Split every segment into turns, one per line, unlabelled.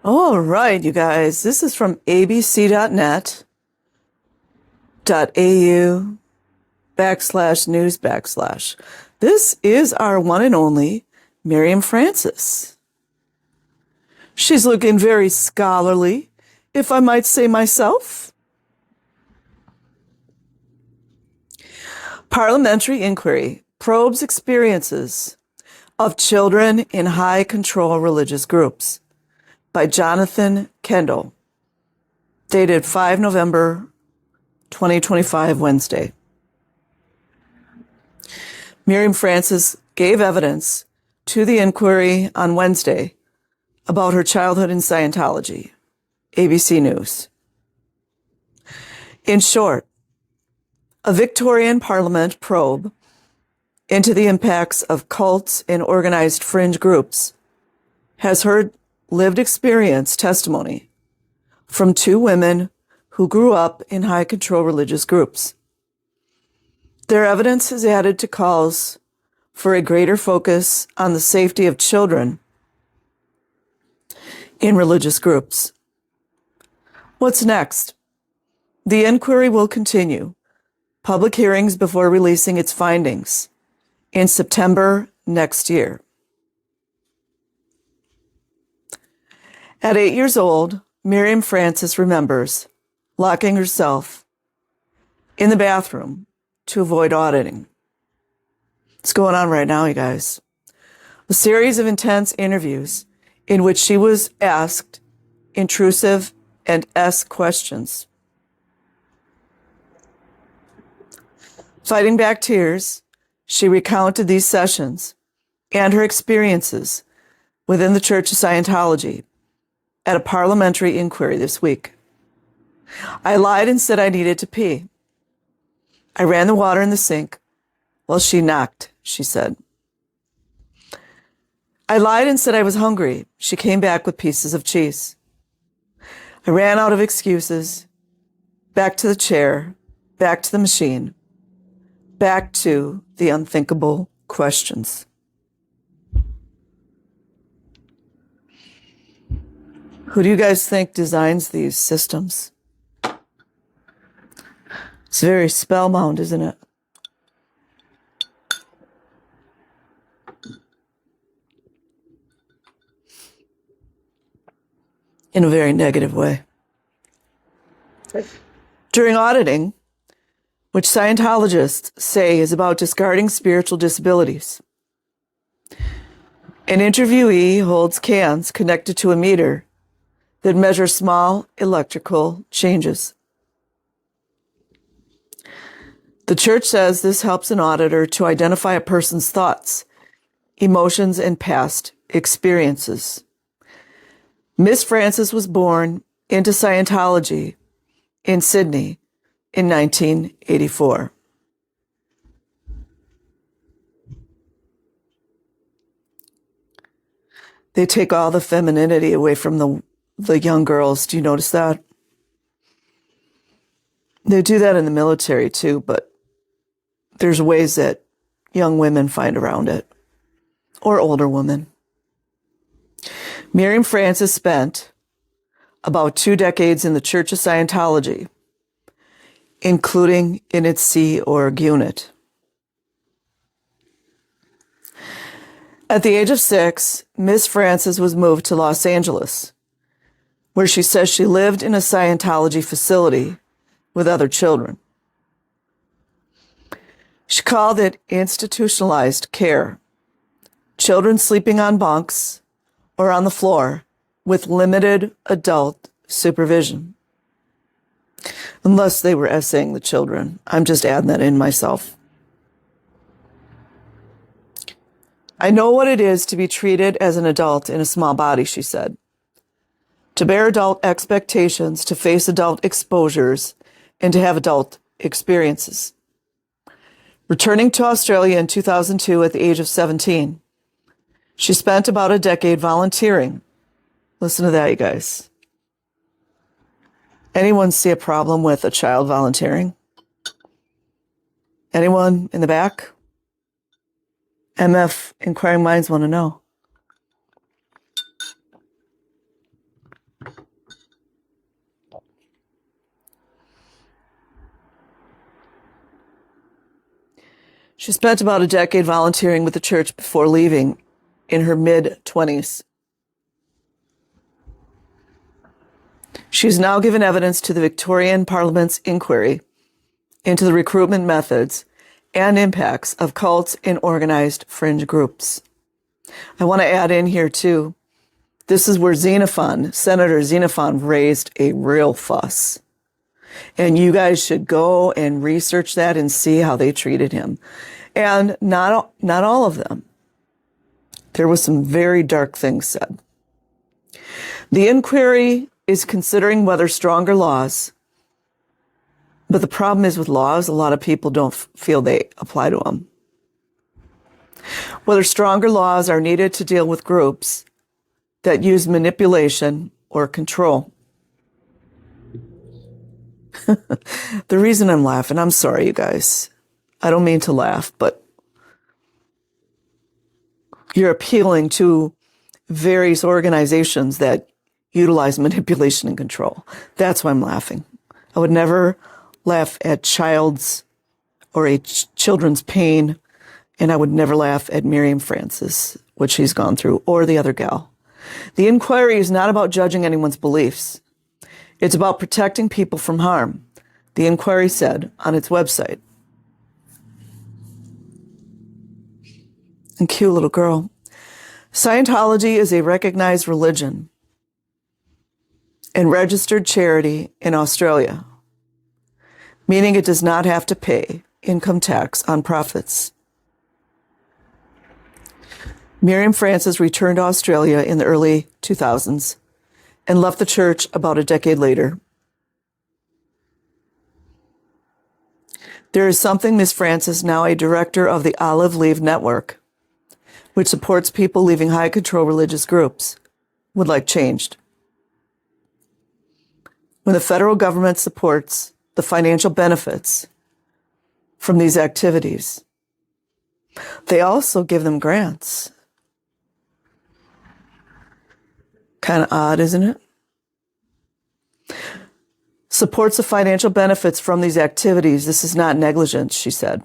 All right, you guys, this is from abc.net.au/news/. This is our one and only Miriam Francis. She's looking very scholarly, if I might say myself. Parliamentary inquiry probes experiences of children in high-control religious groups by Jonathan Kendall, dated 5 November 2025, Wednesday. Miriam Francis gave evidence to the inquiry on Wednesday about her childhood in Scientology, ABC News. In short, a Victorian Parliament probe into the impacts of cults and organized fringe groups has heard lived experience testimony from two women who grew up in high-control religious groups. Their evidence has added to calls for a greater focus on the safety of children in religious groups. What's next? The inquiry will continue. Public hearings before releasing its findings in September next year. At 8 years old, Miriam Francis remembers locking herself in the bathroom to avoid auditing. What's going on right now, you guys? A series of intense interviews in which she was asked intrusive and questions. Fighting back tears, she recounted these sessions and her experiences within the Church of Scientology at a parliamentary inquiry this week. I lied and said I needed to pee. I ran the water in the sink while she knocked, she said. I lied and said I was hungry. She came back with pieces of cheese. I ran out of excuses. Back to the chair, back to the machine, back to the unthinkable questions. Who do you guys think designs these systems? It's very spellbound, isn't it? In a very negative way. During auditing, which Scientologists say is about discarding spiritual disabilities, an interviewee holds cans connected to a meter that measures small electrical changes. The church says this helps an auditor to identify a person's thoughts, emotions, and past experiences. Miss Francis was born into Scientology in Sydney in 1984. They take all the femininity away from the young girls. Do you notice that? They do that in the military too, but there's ways that young women find around it, or older women. Miriam Francis spent about 2 decades in the Church of Scientology, including in its Sea Org unit. At the age of 6, Miss Francis was moved to Los Angeles, where she says she lived in a Scientology facility with other children. She called it institutionalized care. Children sleeping on bunks or on the floor with limited adult supervision. Unless they were essaying the children. I'm just adding that in myself. I know what it is to be treated as an adult in a small body, she said. To bear adult expectations, to face adult exposures, and to have adult experiences. Returning to Australia in 2002 at the age of 17, she spent about a decade volunteering. Listen to that, you guys. Anyone see a problem with a child volunteering? Anyone in the back? MF Inquiring Minds want to know. She spent about a decade volunteering with the church before leaving in her mid-20s. She's now given evidence to the Victorian Parliament's inquiry into the recruitment methods and impacts of cults in organized fringe groups. I want to add in here, too, this is where Senator Xenophon raised a real fuss. And you guys should go and research that and see how they treated him. And not all of them. There was some very dark things said. The inquiry is considering whether stronger laws, but the problem is with laws, a lot of people don't feel they apply to them. Whether stronger laws are needed to deal with groups that use manipulation or control. The reason I'm laughing, I'm sorry, you guys. I don't mean to laugh, but you're appealing to various organizations that utilize manipulation and control. That's why I'm laughing. I would never laugh at children's pain, and I would never laugh at Miriam Francis, what she's gone through, or the other gal. The inquiry is not about judging anyone's beliefs. It's about protecting people from harm, the inquiry said on its website. And cute little girl. Scientology is a recognized religion and registered charity in Australia, meaning it does not have to pay income tax on profits. Miriam Francis returned to Australia in the early 2000s and left the church about a decade later. There is something Ms. Francis, now a director of the Olive Leaf Network, which supports people leaving high-control religious groups, would like changed. When the federal government supports the financial benefits from these activities, they also give them grants. Kind of odd, isn't it? Supports the financial benefits from these activities. This is not negligence, she said.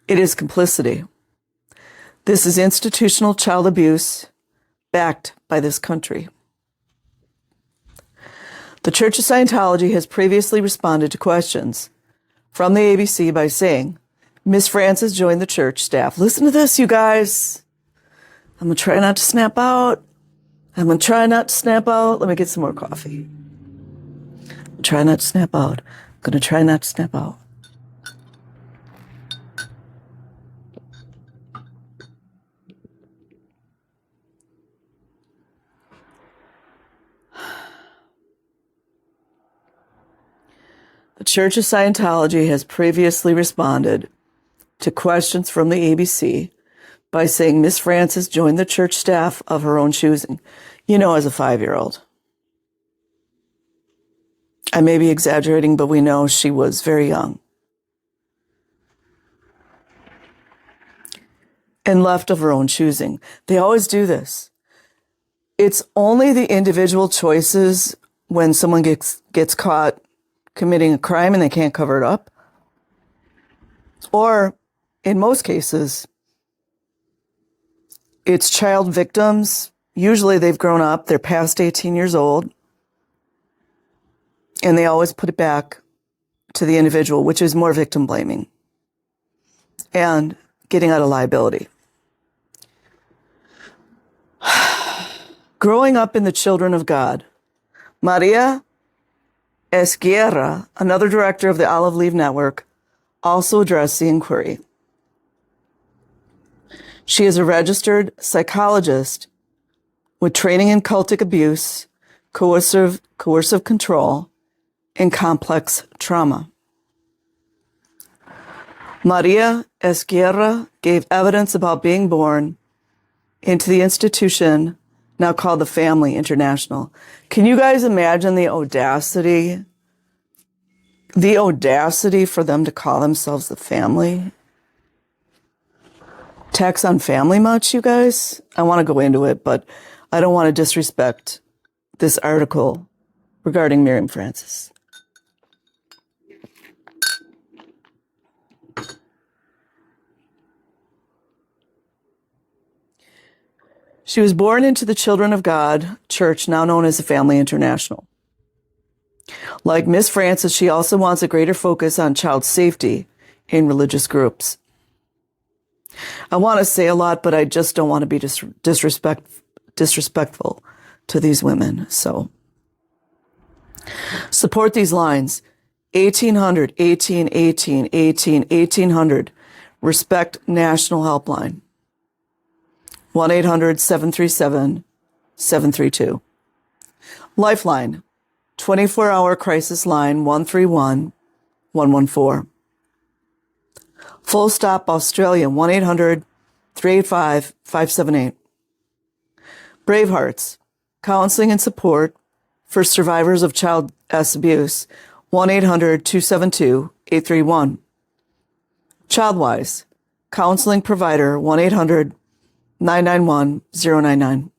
It is complicity. This is institutional child abuse backed by this country. The Church of Scientology has previously responded to questions from the ABC by saying, Ms. Francis joined the church staff. Listen to this, you guys. I'm going to try not to snap out. Let me get some more coffee. Try not to snap out. I'm going to try not to snap out. The Church of Scientology has previously responded to questions from the ABC by saying Miss Francis joined the church staff of her own choosing. You know, as a 5-year-old. I may be exaggerating, but we know she was very young. And left of her own choosing. They always do this. It's only the individual choices when someone gets caught committing a crime and they can't cover it up. Or, in most cases, it's child victims. Usually they've grown up, they're past 18 years old, and they always put it back to the individual, which is more victim blaming and getting out of liability. Growing up in the Children of God, Maria Esguerra, another director of the Olive Leaf Network, also addressed the inquiry. She is a registered psychologist with training in cultic abuse, coercive control, and complex trauma. Maria Esguerra gave evidence about being born into the institution now called the Family International. Can you guys imagine the audacity? The audacity for them to call themselves the family? Tax on family much, you guys? I want to go into it, but I don't want to disrespect this article regarding Miriam Francis. She was born into the Children of God Church, now known as the Family International. Like Miss Francis, she also wants a greater focus on child safety in religious groups. I want to say a lot, but I just don't want to be disrespectful to these women. So support these lines. 1800, 18, 18, 18, 1800. Respect National Helpline. 1-800-737-732. Lifeline. 24-hour crisis line 131-114. Full Stop Australia 1-800-385-578. Bravehearts. Counseling and support for survivors of child abuse 1-800-272-831. Childwise. Counseling provider 1-800-991-099.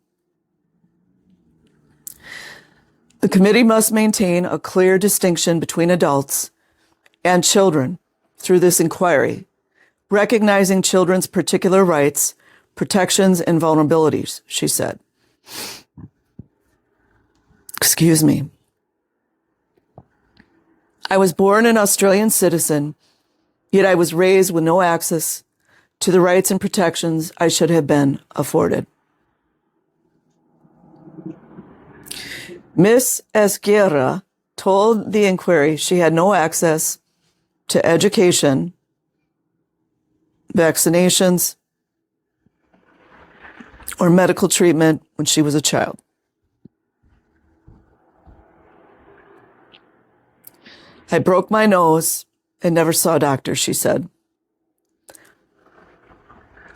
The committee must maintain a clear distinction between adults and children through this inquiry, recognizing children's particular rights, protections, and vulnerabilities, she said. Excuse me. I was born an Australian citizen, yet I was raised with no access to the rights and protections I should have been afforded. Miss Esguerra told the inquiry she had no access to education, vaccinations, or medical treatment when she was a child. I broke my nose and never saw a doctor, she said.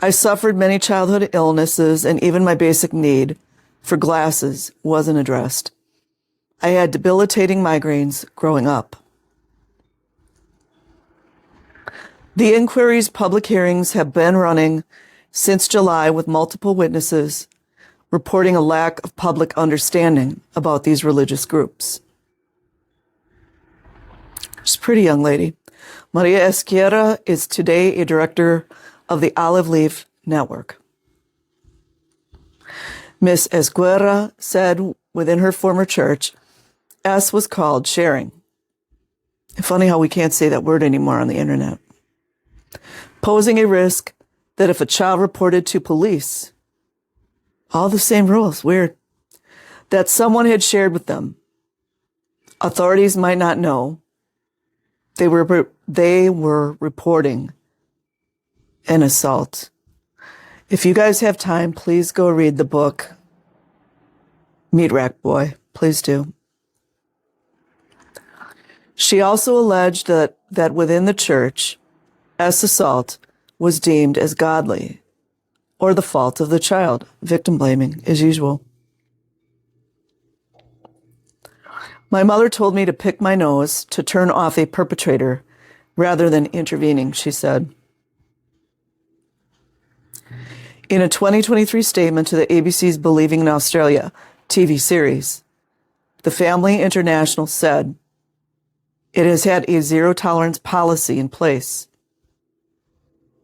I suffered many childhood illnesses, and even my basic need for glasses wasn't addressed. I had debilitating migraines growing up. The inquiry's public hearings have been running since July, with multiple witnesses reporting a lack of public understanding about these religious groups. She's a pretty young lady. Maria Esquerra is today a director of the Olive Leaf Network. Miss Esquerra said within her former church, S was called sharing. Funny how we can't say that word anymore on the internet. Posing a risk that if a child reported to police, all the same rules, weird, that someone had shared with them, authorities might not know they were reporting an assault. If you guys have time, please go read the book, Meat Rack Boy. Please do. She also alleged that within the church, S assault was deemed as godly or the fault of the child, victim blaming as usual. My mother told me to pick my nose to turn off a perpetrator rather than intervening, she said. In a 2023 statement to the ABC's Believing in Australia TV series, the Family International said, it has had a zero-tolerance policy in place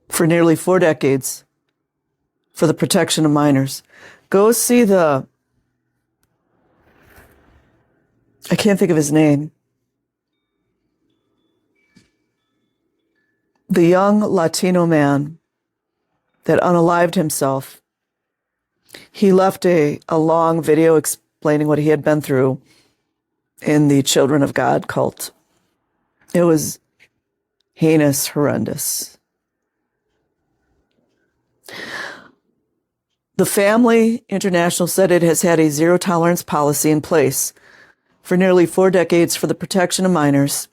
for nearly 4 decades for the protection of minors. Go see I can't think of his name. The young Latino man that unalived himself. He left a long video explaining what he had been through in the Children of God cult. It was heinous, horrendous. The Family International said it has had a zero-tolerance policy in place for nearly 4 decades for the protection of minors.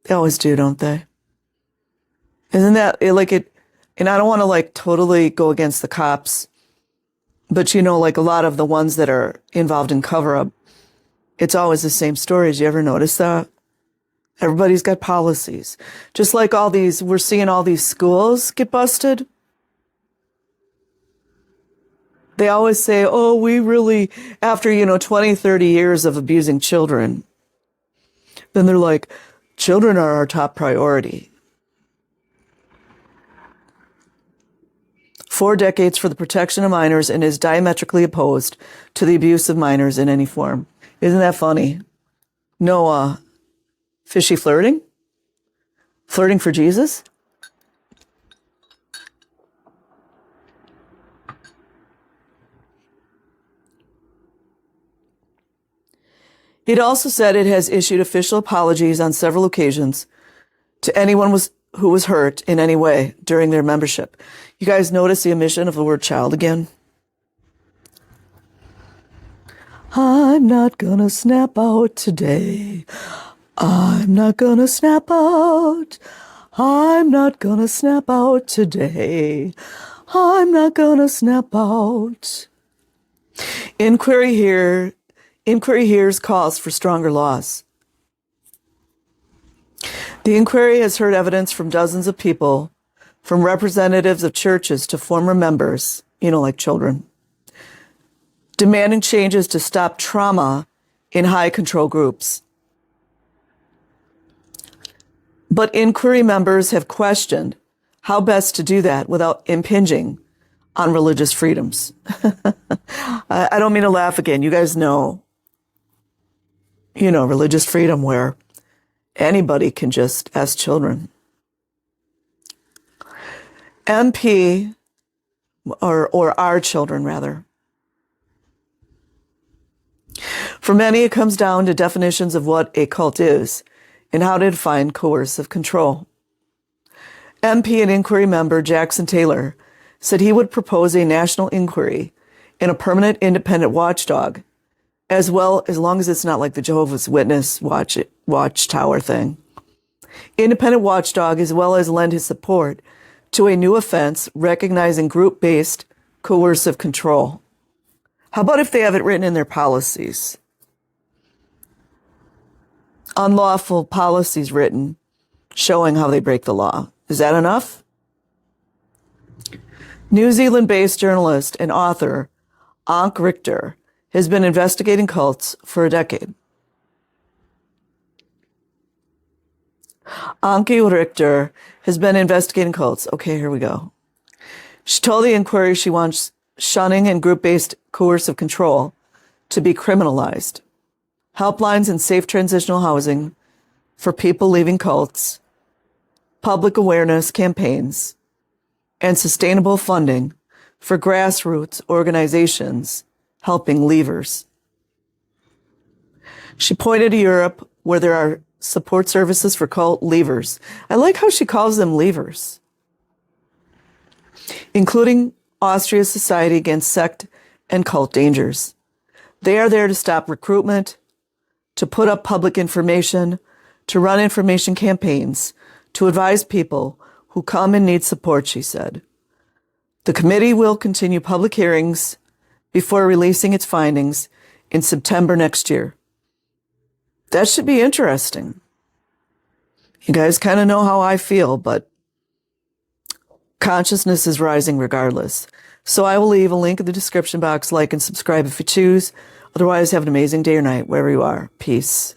They always do, don't they? Isn't that like it? And I don't want to totally go against the cops, but a lot of the ones that are involved in cover-up, it's always the same stories. You ever notice that? Everybody's got policies. Just like we're seeing all these schools get busted. They always say, oh, we really, after, 20, 30 years of abusing children, then they're like, children are our top priority. 4 decades for the protection of minors and is diametrically opposed to the abuse of minors in any form. Isn't that funny? No, fishy flirting? Flirting for Jesus? It also said it has issued official apologies on several occasions to anyone who was hurt in any way during their membership. You guys notice the omission of the word child again? I'm not gonna snap out today. I'm not gonna snap out. I'm not gonna snap out today. I'm not gonna snap out. Inquiry hears calls for stronger laws. The inquiry has heard evidence from dozens of people, from representatives of churches to former members, like children, demanding changes to stop trauma in high control groups. But inquiry members have questioned how best to do that without impinging on religious freedoms. I don't mean to laugh again. You guys know, religious freedom where anybody can just ask children. MP, or our children rather. For many, it comes down to definitions of what a cult is and how to define coercive control. MP and inquiry member Jackson Taylor said he would propose a national inquiry and a permanent independent watchdog, as long as it's not like the Jehovah's Witness watchtower thing. Independent watchdog, as well as lend his support to a new offense recognizing group-based coercive control. How about if they have it written in their policies? Unlawful policies written showing how they break the law. Is that enough? New Zealand-based journalist and author Anke Richter has been investigating cults for a decade. Anke Richter has been investigating cults. Okay, here we go. She told the inquiry she wants shunning and group-based coercive control to be criminalized. Helplines and safe transitional housing for people leaving cults, public awareness campaigns, and sustainable funding for grassroots organizations helping leavers. She pointed to Europe, where there are support services for cult leavers. I like how she calls them leavers, including Austria's Society Against Sect and Cult Dangers. They are there to stop recruitment, to put up public information, to run information campaigns, to advise people who come and need support, she said. The committee will continue public hearings before releasing its findings in September next year. That should be interesting. You guys kind of know how I feel, but consciousness is rising regardless. So I will leave a link in the description box. Like and subscribe if you choose. Otherwise, have an amazing day or night wherever you are. Peace.